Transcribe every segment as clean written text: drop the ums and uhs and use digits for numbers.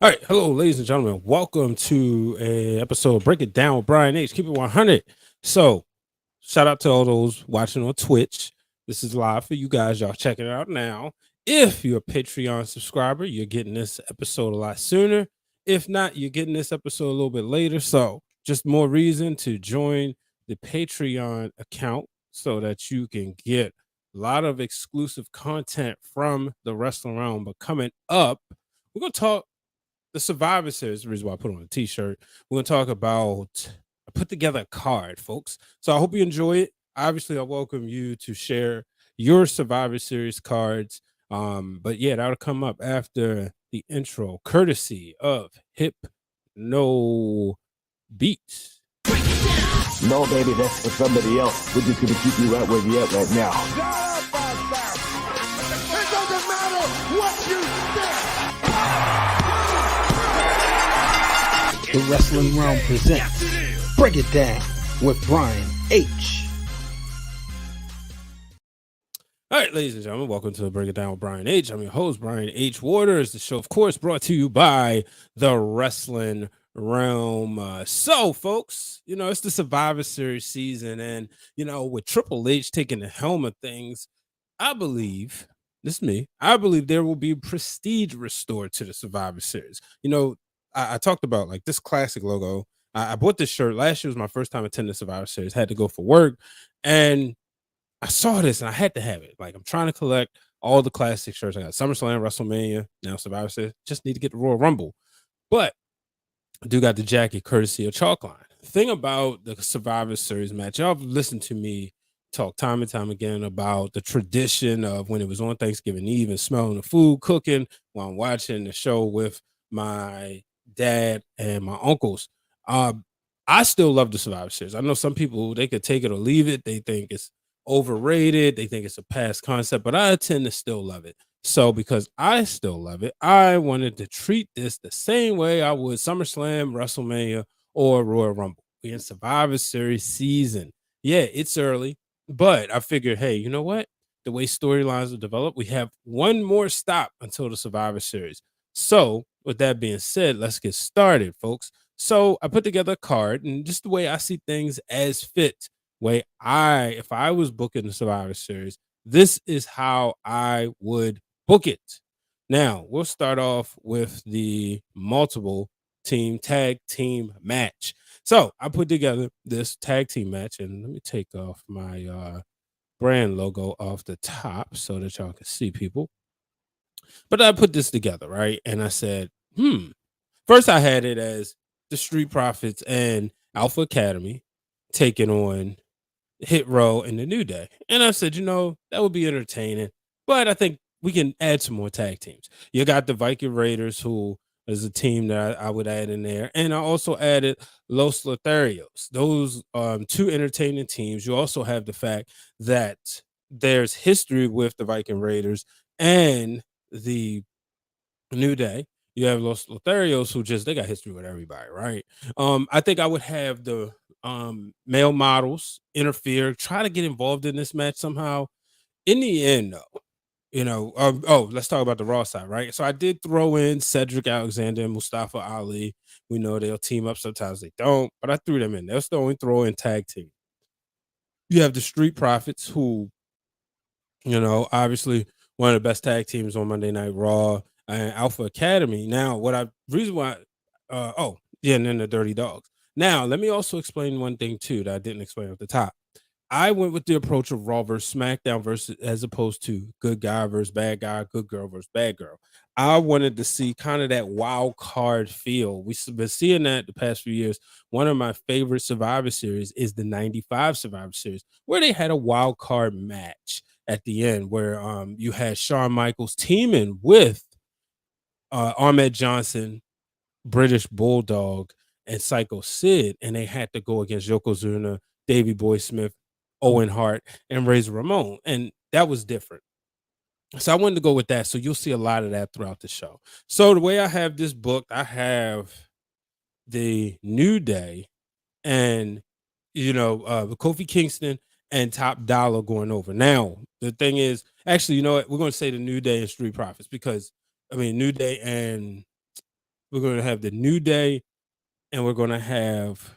All right, hello, ladies and gentlemen. Welcome to a episode of Break It Down with Brian H. Keep it 100. So, shout out to all those watching on Twitch. This is live for you guys. Y'all checking it out now. If you're a Patreon subscriber, you're getting this episode a lot sooner. If not, you're getting this episode a little bit later. So, just more reason to join the Patreon account so that you can get a lot of exclusive content from the wrestling realm. But coming up, we're going to talk the Survivor Series, the reason why I put on a t-shirt. We're gonna talk about I put together a card, folks. So I hope you enjoy it. Obviously, I welcome you to share your Survivor Series cards. But yeah, that'll come up after the intro, courtesy of Hip No Beats. No, baby, that's for somebody else. We're just gonna keep you right where you're at right now. It doesn't matter what you think. The Wrestling Realm presents Break It Down with Brian H. All right, ladies and gentlemen, welcome to Break It Down with Brian H. I'm your host, Brian H. Waters. The show, of course, brought to you by the Wrestling Realm. So, folks, it's the Survivor Series season, and with Triple H taking the helm of things, I believe I believe there will be prestige restored to the Survivor Series. I talked about like this classic logo. I bought this shirt last year. Was my first time attending Survivor Series. Had to go for work, and I saw this and I had to have it. Like, I'm trying to collect all the classic shirts. I got SummerSlam, WrestleMania, now Survivor Series. Just need to get the Royal Rumble. But I do got the jacket courtesy of Chalkline. Thing about the Survivor Series match, y'all have listened to me talk time and time again about the tradition of when it was on Thanksgiving Eve and smelling the food cooking while I'm watching the show with my dad and my uncles. I still love the Survivor Series. I know some people, they could take it or leave it. They think it's overrated. They think it's a past concept, but I tend to still love it. So because I still love it, I wanted to treat this the same way I would SummerSlam, WrestleMania, or Royal Rumble. We're in Survivor Series season. Yeah, it's early, but I figured, hey, you know what? The way storylines are developed, we have one more stop until the Survivor Series. So with that being said, let's get started, folks. So I put together a card, and just the way I see things as fit, if I was booking the Survivor Series, this is how I would book it. Now, we'll start off with the multiple team tag team match. So I put together this tag team match, and let me take off my brand logo off the top so that y'all can see people. But I put this together, right? And I said, first I had it as the Street Profits and Alpha Academy taking on Hit Row and the New Day. And I said, that would be entertaining, but I think we can add some more tag teams. You got the Viking Raiders, who is a team that I would add in there. And I also added Los Lotharios. Those two entertaining teams. You also have the fact that there's history with the Viking Raiders and the New Day. You have Los Lotharios, who they got history with everybody, right? I think I would have the male models interfere, try to get involved in this match somehow. In the end, though, let's talk about the Raw side, right? So I did throw in Cedric Alexander and Mustafa Ali. We know they'll team up, sometimes they don't, but I threw them in. They'll still only throw in tag team. You have the Street Profits, who, obviously one of the best tag teams on Monday Night Raw, and Alpha Academy. Now, and then the Dirty Dogs. Now, let me also explain one thing too that I didn't explain at the top. I went with the approach of Raw versus SmackDown as opposed to good guy versus bad guy, good girl versus bad girl. I wanted to see kind of that wild card feel. We've been seeing that the past few years. One of my favorite Survivor Series is the 95 Survivor Series, where they had a wild card match at the end where you had Shawn Michaels teaming with Ahmed Johnson, British Bulldog, and Psycho Sid, and they had to go against Yokozuna, Davey Boy Smith, Owen Hart, and Razor Ramon, and that was different. So I wanted to go with that. So you'll see a lot of that throughout the show. So the way I have this book, I have the New Day and Kofi Kingston and Top Dollar going over. Now the thing is, actually, you know what? We're going to say the New Day and Street Profits because New Day and we're going to have the New Day, and we're going to have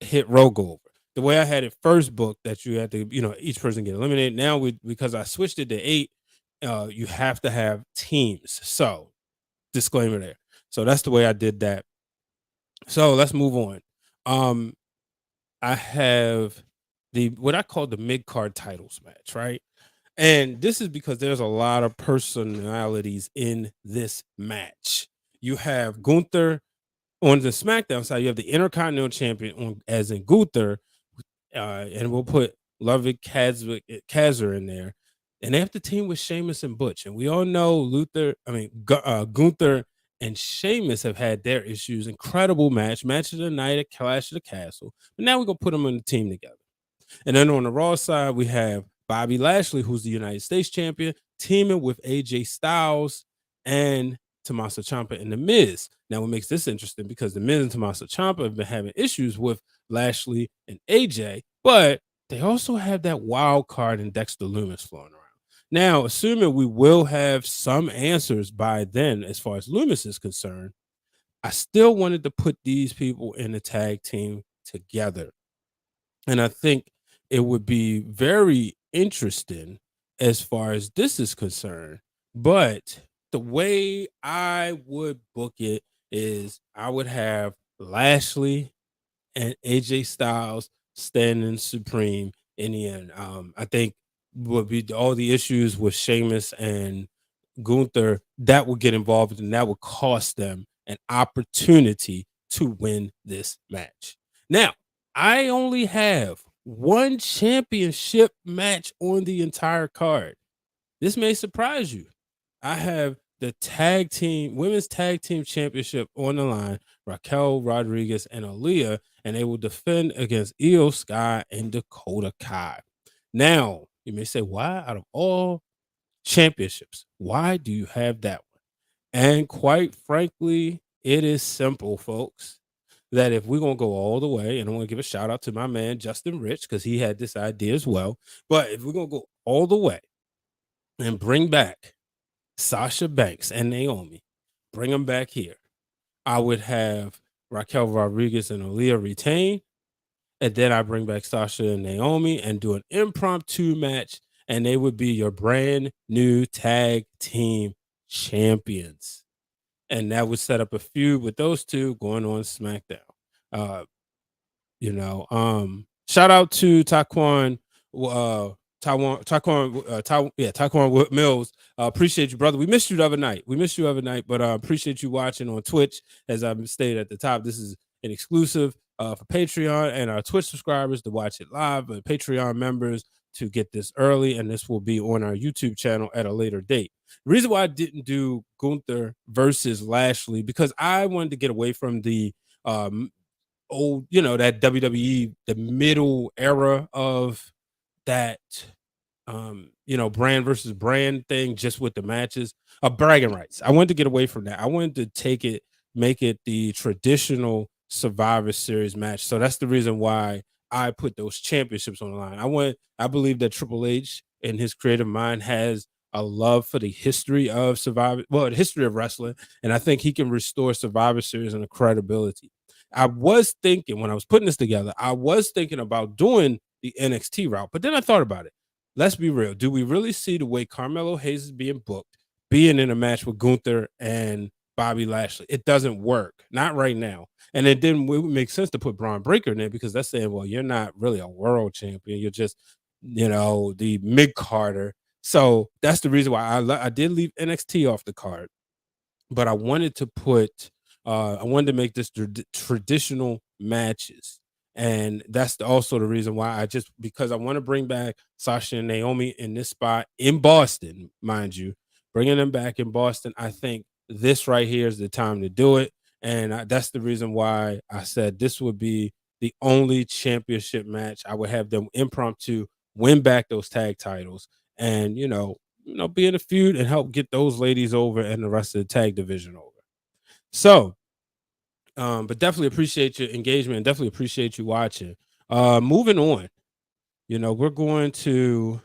Hit Row go over. The way I had it first book, that you had to, each person get eliminated. Now because I switched it to 8, you have to have teams. So disclaimer there. So that's the way I did that. So let's move on. I have what I call the mid-card titles match, right? And this is because there's a lot of personalities in this match. You have Gunther on the SmackDown side. You have the Intercontinental Champion as in Gunther, and we'll put Ludwig Kaiser in there, and they have to team with Sheamus and Butch. And we all know Gunther and Sheamus have had their issues. Incredible match of the night at Clash of the Castle. But now we're gonna put them on the team together. And then on the Raw side, we have Bobby Lashley, who's the United States champion, teaming with AJ Styles and Tommaso Ciampa and The Miz. Now, what makes this interesting, because The Miz and Tommaso Ciampa have been having issues with Lashley and AJ, but they also have that wild card in Dexter Lumis flowing around. Now, assuming we will have some answers by then as far as Lumis is concerned, I still wanted to put these people in a tag team together. And I think it would be very interesting as far as this is concerned. But the way I would book it is I would have Lashley and AJ Styles standing supreme in the end. I think would be all the issues with Sheamus and Gunther that would get involved, and that would cost them an opportunity to win this match. Now, I only have one championship match on the entire card. This may surprise you. I have the women's tag team championship on the line, Raquel Rodriguez and Aaliyah, and they will defend against Io Sky and Dakota Kai. Now, you may say, why out of all championships, why do you have that one? And quite frankly, it is simple, folks, that if we're going to go all the way, and I want to give a shout out to my man, Justin Rich, because he had this idea as well. But if we're going to go all the way and bring back Sasha Banks and Naomi, bring them back here, I would have Raquel Rodriguez and Aaliyah retain. And then I bring back Sasha and Naomi and do an impromptu match, and they would be your brand new tag team champions. And that would set up a feud with those two going on SmackDown. Shout out to Taquan Mills. Appreciate you, brother. We missed you the other night. But appreciate you watching on Twitch. As I stated at the top, this is an exclusive for Patreon and our Twitch subscribers to watch it live, but Patreon members to get this early, and this will be on our YouTube channel at a later date. The reason why I didn't do Gunther versus Lashley, because I wanted to get away from the old, that WWE, the middle era of that, brand versus brand thing, just with the matches, bragging rights. I wanted to get away from that. I wanted to make it the traditional Survivor Series match. So that's the reason why I put those championships on the line. I believe that Triple H in his creative mind has a love for the history of the history of wrestling, and I think he can restore Survivor Series and the credibility. I was thinking, when I was putting this together, I was thinking about doing the NXT route, but then I thought about it. Let's be real. Do we really see the way Carmelo Hayes is being booked, being in a match with Gunther and Bobby Lashley? It doesn't work. Not right now. And it would make sense to put Braun Breaker in there, because that's saying, well, you're not really a world champion. You're just, the mid-carder. So that's the reason why I did leave NXT off the card. But I wanted to make this traditional matches. And that's also the reason why because I want to bring back Sasha and Naomi in this spot in Boston, mind you, bringing them back in Boston. I think this right here is the time to do it. And that's the reason why I said this would be the only championship match. I would have them impromptu win back those tag titles and, be in a feud and help get those ladies over and the rest of the tag division over. So, but definitely appreciate your engagement and definitely appreciate you watching. Moving on, we're going to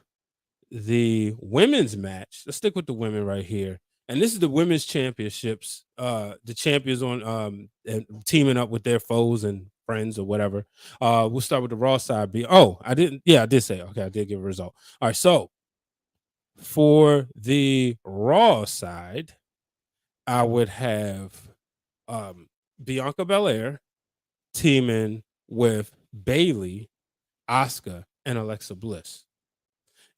the women's match. Let's stick with the women right here. And this is the women's championships. The champions on and teaming up with their foes and friends or whatever. We'll start with the Raw side. I didn't. Yeah, I did say okay. I did give a result. All right, so for the Raw side, I would have Bianca Belair teaming with Bailey, Asuka, and Alexa Bliss.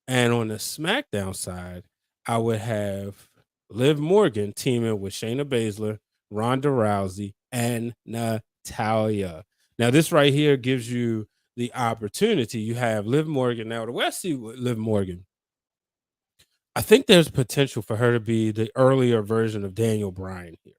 And on the SmackDown side, I would have Liv Morgan teaming with Shayna Baszler, Ronda Rousey, and Natalia. Now, this right here gives you the opportunity. You have Liv Morgan. Now, the way I see Liv Morgan, I think there's potential for her to be the earlier version of Daniel Bryan here.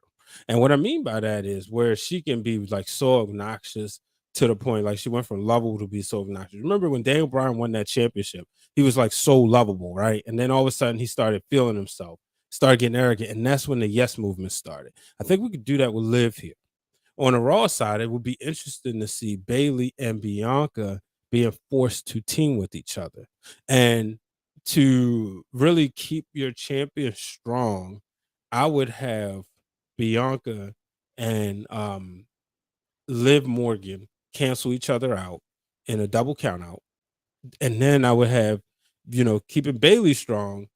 And what I mean by that is where she can be like so obnoxious to the point, like she went from lovable to be so obnoxious. Remember when Daniel Bryan won that championship, he was like so lovable, right? And then all of a sudden he started feeling himself, started getting arrogant, and that's when the yes movement started. I think we could do that with Liv here. On the Raw side, it would be interesting to see Bailey and Bianca being forced to team with each other. And to really keep your champion strong, I would have Bianca and Liv Morgan cancel each other out in a double count out. And then I would have, keeping Bailey strong,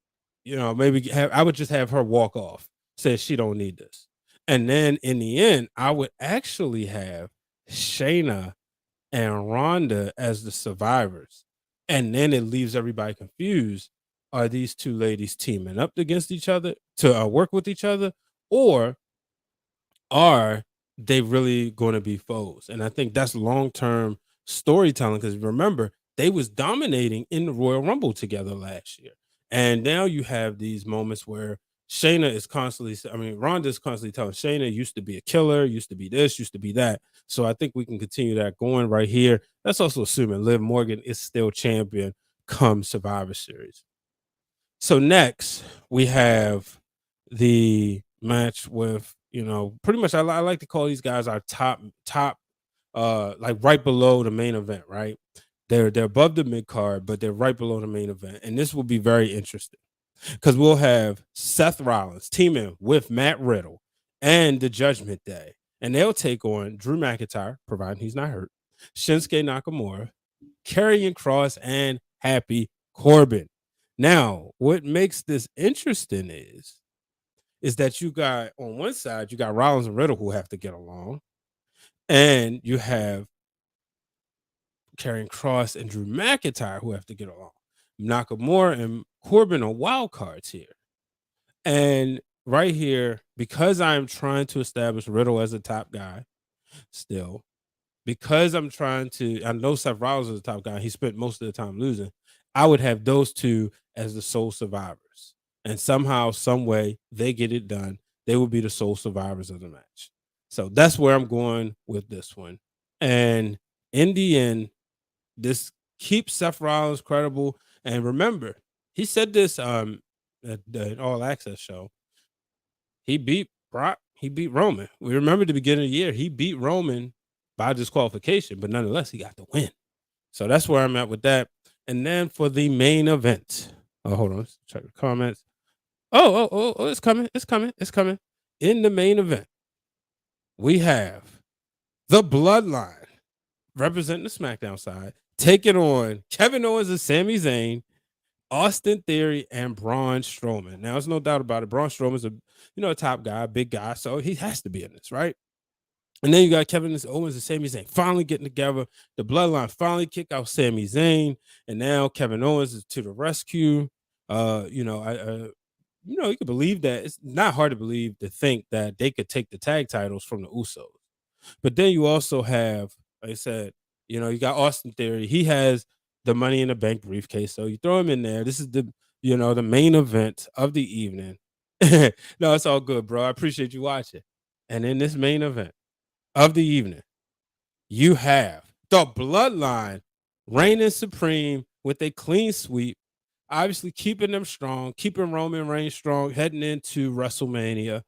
I would just have her walk off, say she don't need this. And then in the end, I would actually have Shayna and Ronda as the survivors. And then it leaves everybody confused. Are these two ladies teaming up against each other to work with each other? Or are they really going to be foes? And I think that's long-term storytelling because remember, they was dominating in the Royal Rumble together last year. And now you have these moments where Ronda is constantly telling Shayna used to be a killer, used to be this, used to be that. So I think we can continue that going right here. That's also assuming Liv Morgan is still champion come Survivor Series. So next we have the match with, pretty much I like to call these guys our top, like right below the main event, right? They're above the mid card, but they're right below the main event. And this will be very interesting because we'll have Seth Rollins teaming with Matt Riddle and the Judgment Day. And they'll take on Drew McIntyre, providing he's not hurt, Shinsuke Nakamura, Karrion Kross, and Happy Corbin. Now, what makes this interesting is that you got on one side, you got Rollins and Riddle who have to get along, and you have Karrion Kross and Drew McIntyre who have to get along. Nakamura and Corbin are wild cards here. And right here, because I'm trying to establish Riddle as a top guy still, because I know Seth Rollins is the top guy, he spent most of the time losing, I would have those two as the sole survivors. And somehow, some way, they get it done. They will be the sole survivors of the match. So that's where I'm going with this one. And in the end, this keeps Seth Rollins credible. And remember, he said this at the All Access show. He beat Brock. He beat Roman. We remember the beginning of the year. He beat Roman by disqualification, but nonetheless, he got the win. So that's where I'm at with that. And then for the main event. Oh, hold on. Let's check the comments. Oh, it's coming. It's coming. It's coming. In the main event, we have the Bloodline representing the SmackDown side, taking on Kevin Owens and Sami Zayn, Austin Theory, and Braun Strowman. Now, there's no doubt about it. Braun Strowman's a top guy, a big guy, so he has to be in this, right? And then you got Kevin Owens and Sami Zayn finally getting together. The Bloodline finally kick out Sami Zayn, and now Kevin Owens is to the rescue. You can believe that. It's not hard to think that they could take the tag titles from the Usos. But then you also have, like I said, you got Austin Theory. He has the Money in the Bank briefcase, so you throw him in there. This is the main event of the evening. No, it's all good, bro. I appreciate you watching. And in this main event of the evening, you have the Bloodline reigning supreme with a clean sweep, obviously keeping them strong, keeping Roman Reigns strong, heading into WrestleMania,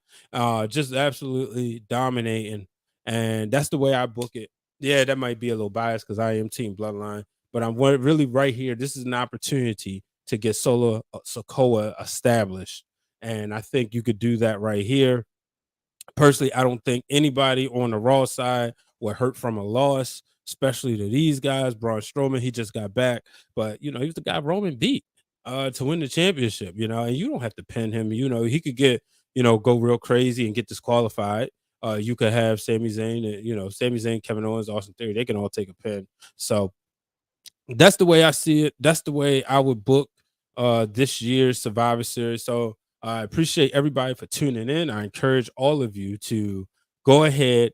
just absolutely dominating. And that's the way I book it. Yeah, that might be a little biased because I am Team Bloodline, but I'm really right here. This is an opportunity to get Solo Sokoa established And I think you could do that right here. Personally, I don't think anybody on the Raw side will hurt from a loss, especially to these guys. Braun Strowman, he just got back, but he was the guy Roman beat to win the championship, and you don't have to pin him. He could get, go real crazy and get disqualified. You could have Sami Zayn and Sami Zayn, Kevin Owens, Austin Theory, they can all take a pin. So that's the way I see it. That's the way I would book this year's Survivor Series. So I appreciate everybody for tuning in. I encourage all of you to go ahead,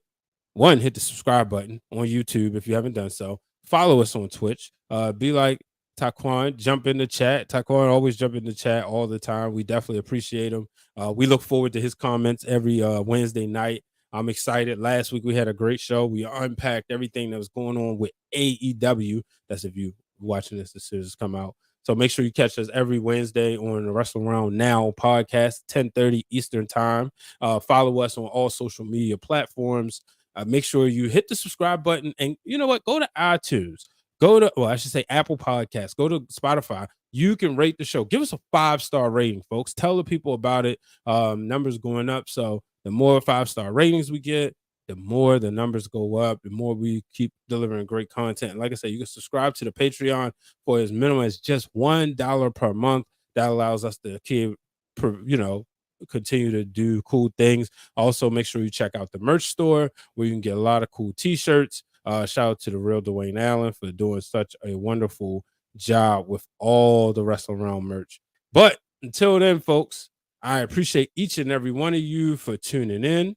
one, hit the subscribe button on YouTube if you haven't done so. Follow us on Twitch. Be like Taquan, jump in the chat. Taquan always jump in the chat all the time. We definitely appreciate him. We look forward to his comments every Wednesday night. I'm excited. Last week we had a great show. We unpacked everything that was going on with AEW. That's if you watching this, the series come out. So make sure you catch us every Wednesday on the Wrestling Around Now podcast, 10:30 Eastern time. Follow us on all social media platforms. Make sure you hit the subscribe button. And you know what? Go to iTunes. I should say Apple Podcasts. Go to Spotify. You can rate the show. Give us a 5-star rating, folks. Tell the people about it. Numbers going up. So the more 5-star ratings we get, the more the numbers go up, the more we keep delivering great content. And like I said, you can subscribe to the Patreon for as minimum as just $1 per month. That allows us to keep, continue to do cool things. Also, make sure you check out the merch store where you can get a lot of cool t-shirts. Shout out to the real Dwayne Allen for doing such a wonderful job with all the Wrestling Around merch. But until then, folks, I appreciate each and every one of you for tuning in.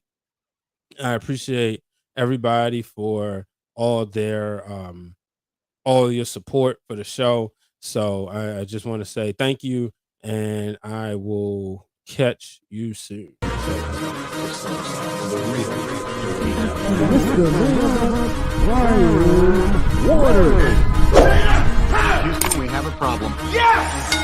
I appreciate everybody for all your support for the show. So I just want to say thank you, and I will catch you soon. Houston, we have a problem. Yes!